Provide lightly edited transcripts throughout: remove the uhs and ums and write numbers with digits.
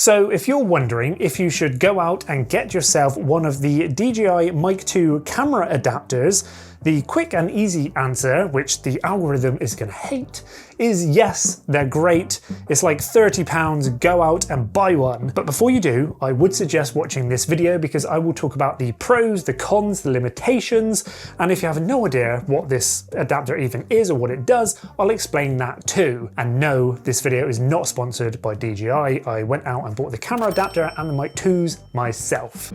So if you're wondering if you should go out and get yourself one of the DJI Mic 2 camera adapters, the quick and easy answer, which the algorithm is going to hate, is yes, they're great. It's like £30, go out and buy one. But before you do, I would suggest watching this video because I will talk about the pros, the cons, the limitations, and if you have no idea what this adapter even is or what it does, I'll explain that too. And no, this video is not sponsored by DJI. I went out and bought the camera adapter and the Mic 2s myself.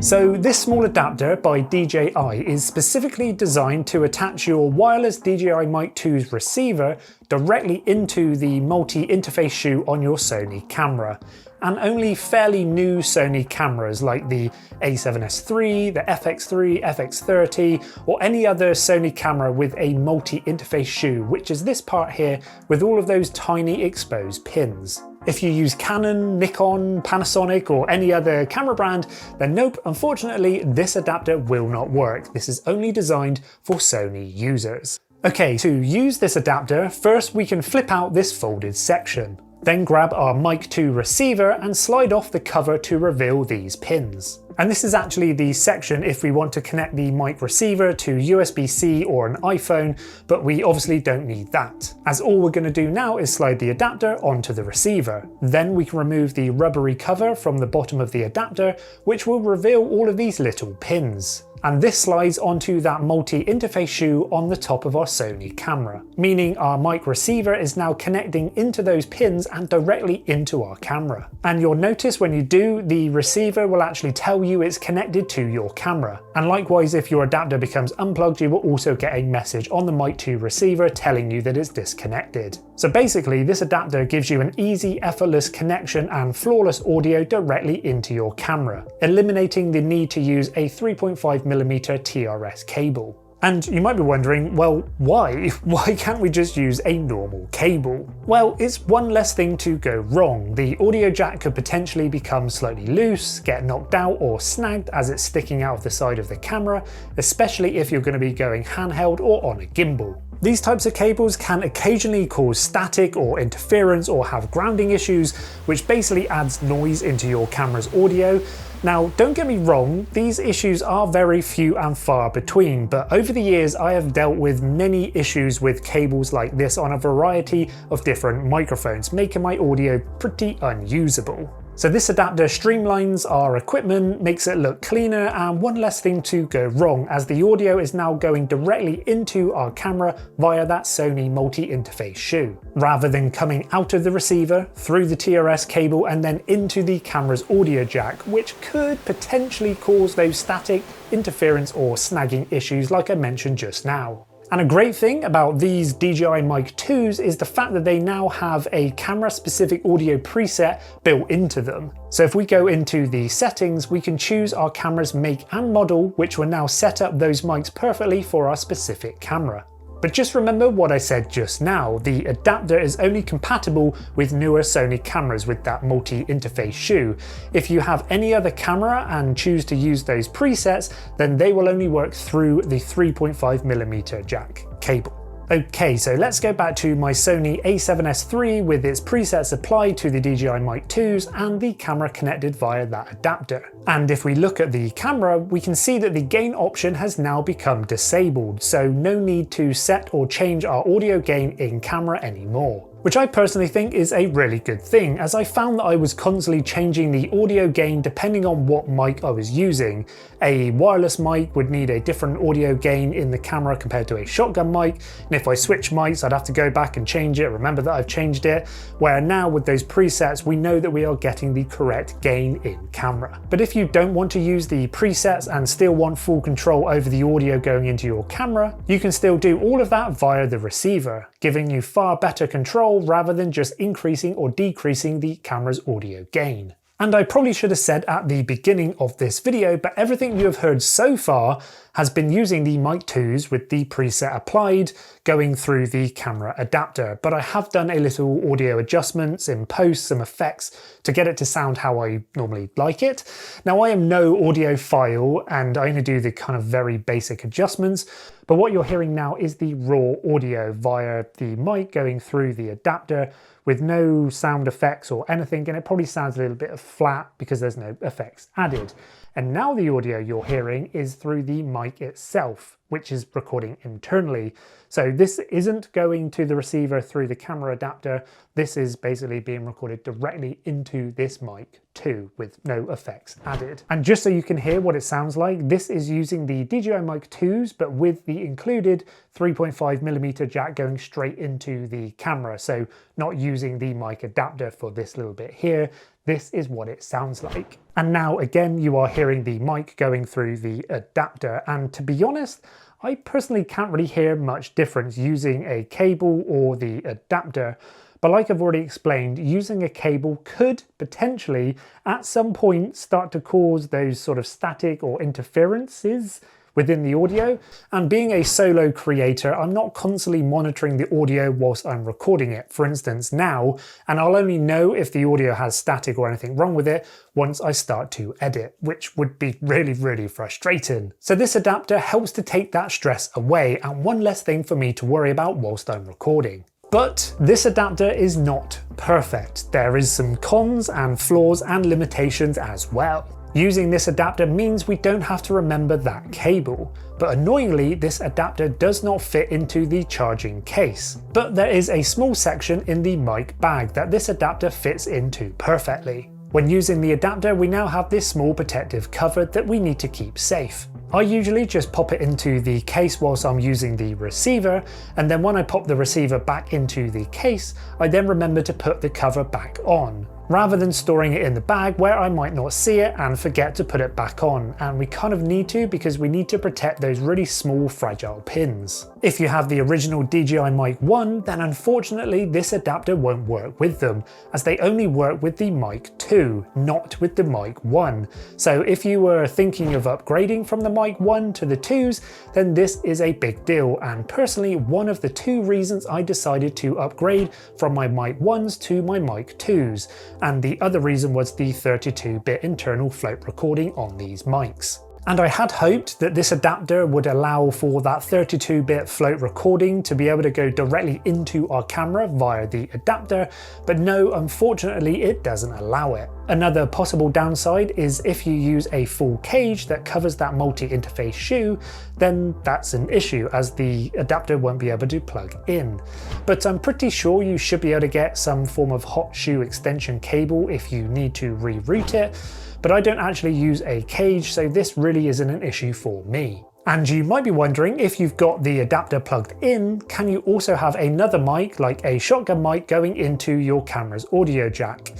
So this small adapter by DJI is specifically designed to attach your wireless DJI Mic 2's receiver directly into the multi-interface shoe on your Sony camera. And only fairly new Sony cameras like the A7S3, the FX3, FX30, or any other Sony camera with a multi-interface shoe, which is this part here with all of those tiny exposed pins. If you use Canon, Nikon, Panasonic, or any other camera brand, then nope, unfortunately this adapter will not work. This is only designed for Sony users. Okay, to use this adapter, first we can flip out this folded section. Then grab our Mic 2 receiver and slide off the cover to reveal these pins. And this is actually the section if we want to connect the mic receiver to USB-C or an iPhone, but we obviously don't need that, as all we're going to do now is slide the adapter onto the receiver. Then we can remove the rubbery cover from the bottom of the adapter, which will reveal all of these little pins. And this slides onto that multi-interface shoe on the top of our Sony camera, meaning our mic receiver is now connecting into those pins and directly into our camera. And you'll notice when you do, the receiver will actually tell you it's connected to your camera. And likewise, if your adapter becomes unplugged, you will also get a message on the Mic 2 receiver telling you that it's disconnected. So basically, this adapter gives you an easy, effortless connection and flawless audio directly into your camera, eliminating the need to use a 3.5mm TRS cable. And you might be wondering, well, why? Why can't we just use a normal cable? Well, it's one less thing to go wrong. The audio jack could potentially become slightly loose, get knocked out or snagged as it's sticking out of the side of the camera, especially if you're going to be going handheld or on a gimbal. These types of cables can occasionally cause static or interference or have grounding issues, which basically adds noise into your camera's audio. Now, don't get me wrong, these issues are very few and far between, but over the years I have dealt with many issues with cables like this on a variety of different microphones, making my audio pretty unusable. So this adapter streamlines our equipment, makes it look cleaner, and one less thing to go wrong, as the audio is now going directly into our camera via that Sony multi-interface shoe, rather than coming out of the receiver, through the TRS cable, and then into the camera's audio jack, which could potentially cause those static, interference, or snagging issues like I mentioned just now. And a great thing about these DJI Mic 2s is the fact that they now have a camera-specific audio preset built into them. So if we go into the settings, we can choose our camera's make and model, which will now set up those mics perfectly for our specific camera. But just remember what I said just now, the adapter is only compatible with newer Sony cameras with that multi-interface shoe. If you have any other camera and choose to use those presets, then they will only work through the 3.5mm jack cable. Okay, so let's go back to my Sony A7S3 with its presets applied to the DJI Mic 2s and the camera connected via that adapter. And if we look at the camera, we can see that the gain option has now become disabled, so no need to set or change our audio gain in camera anymore. Which I personally think is a really good thing, as I found that I was constantly changing the audio gain depending on what mic I was using. A wireless mic would need a different audio gain in the camera compared to a shotgun mic, and if I switch mics I'd have to go back and change it, remember that I've changed it, where now with those presets we know that we are getting the correct gain in camera. But if you don't want to use the presets and still want full control over the audio going into your camera, you can still do all of that via the receiver, giving you far better control rather than just increasing or decreasing the camera's audio gain. And I probably should have said at the beginning of this video, but everything you have heard so far has been using the Mic 2s with the preset applied, going through the camera adapter. But I have done a little audio adjustments in post, some effects to get it to sound how I normally like it. Now I am no audiophile and I only do the kind of very basic adjustments, but what you're hearing now is the raw audio via the mic going through the adapter with no sound effects or anything, and it probably sounds a little bit flat because there's no effects added. And now the audio you're hearing is through the mic itself, which is recording internally. So this isn't going to the receiver through the camera adapter. This is basically being recorded directly into this mic too, with no effects added. And just so you can hear what it sounds like, this is using the DJI Mic 2s, but with the included 3.5mm jack going straight into the camera. So not using the mic adapter for this little bit here. This is what it sounds like. And now again, you are hearing the mic going through the adapter. And to be honest, I personally can't really hear much difference using a cable or the adapter. But like I've already explained, using a cable could potentially at some point start to cause those sort of static or interferences within the audio. And being a solo creator, I'm not constantly monitoring the audio whilst I'm recording it, for instance now, and I'll only know if the audio has static or anything wrong with it once I start to edit, which would be really, really frustrating. So this adapter helps to take that stress away and one less thing for me to worry about whilst I'm recording. But this adapter is not perfect. There is some cons and flaws and limitations as well. Using this adapter means we don't have to remember that cable, but annoyingly this adapter does not fit into the charging case. But there is a small section in the mic bag that this adapter fits into perfectly. When using the adapter, we now have this small protective cover that we need to keep safe. I usually just pop it into the case whilst I'm using the receiver, and then when I pop the receiver back into the case, I then remember to put the cover back on, rather than storing it in the bag where I might not see it and forget to put it back on. And we kind of need to, because we need to protect those really small fragile pins. If you have the original DJI Mic 1, then unfortunately this adapter won't work with them, as they only work with the Mic 2, not with the Mic 1. So if you were thinking of upgrading from the Mic 1 to the 2s, then this is a big deal, and personally one of the 2 reasons I decided to upgrade from my Mic 1s to my Mic 2s. And the other reason was the 32-bit internal float recording on these mics. And I had hoped that this adapter would allow for that 32-bit float recording to be able to go directly into our camera via the adapter, but no, unfortunately it doesn't allow it. Another possible downside is if you use a full cage that covers that multi-interface shoe, then that's an issue as the adapter won't be able to plug in. But I'm pretty sure you should be able to get some form of hot shoe extension cable if you need to reroute it. But I don't actually use a cage, so this really isn't an issue for me. And you might be wondering, if you've got the adapter plugged in, can you also have another mic, like a shotgun mic, going into your camera's audio jack?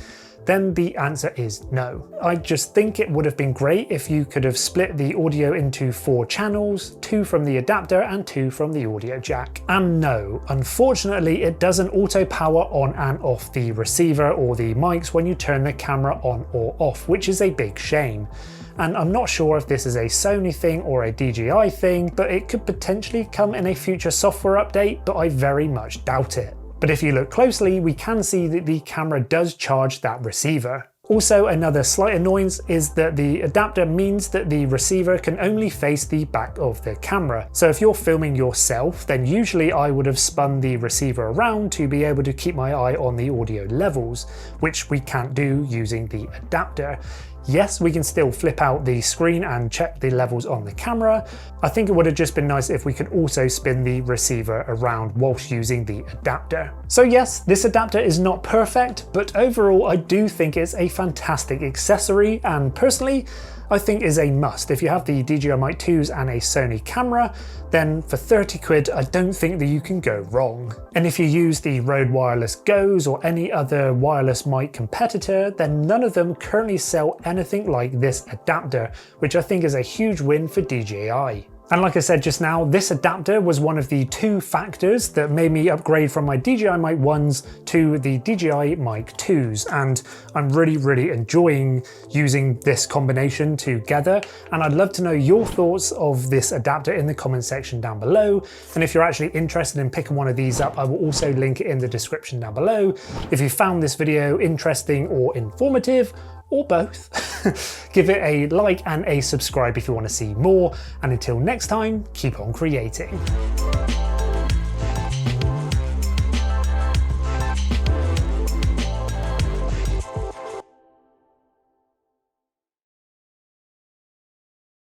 Then the answer is no. I just think it would have been great if you could have split the audio into 4 channels, 2 from the adapter and 2 from the audio jack. And no, unfortunately it doesn't auto power on and off the receiver or the mics when you turn the camera on or off, which is a big shame. And I'm not sure if this is a Sony thing or a DJI thing, but it could potentially come in a future software update, but I very much doubt it. But if you look closely, we can see that the camera does charge that receiver. Also, another slight annoyance is that the adapter means that the receiver can only face the back of the camera. So if you're filming yourself, then usually I would have spun the receiver around to be able to keep my eye on the audio levels, which we can't do using the adapter. Yes, we can still flip out the screen and check the levels on the camera. I think it would have just been nice if we could also spin the receiver around whilst using the adapter. So yes, this adapter is not perfect, but overall I do think it's a fantastic accessory, and personally I think is a must. If you have the DJI Mic 2s and a Sony camera, then for 30 quid, I don't think that you can go wrong. And if you use the Rode Wireless Go's or any other wireless mic competitor, then none of them currently sell anything like this adapter, which I think is a huge win for DJI. And like I said just now, this adapter was one of the 2 factors that made me upgrade from my DJI Mic 1s to the DJI Mic 2s, and I'm really enjoying using this combination together, and I'd love to know your thoughts of this adapter in the comment section down below. And if you're actually interested in picking one of these up, I will also link it in the description down below. If you found this video interesting or informative, or both, give it a like and a subscribe if you want to see more, and until next time, keep on creating.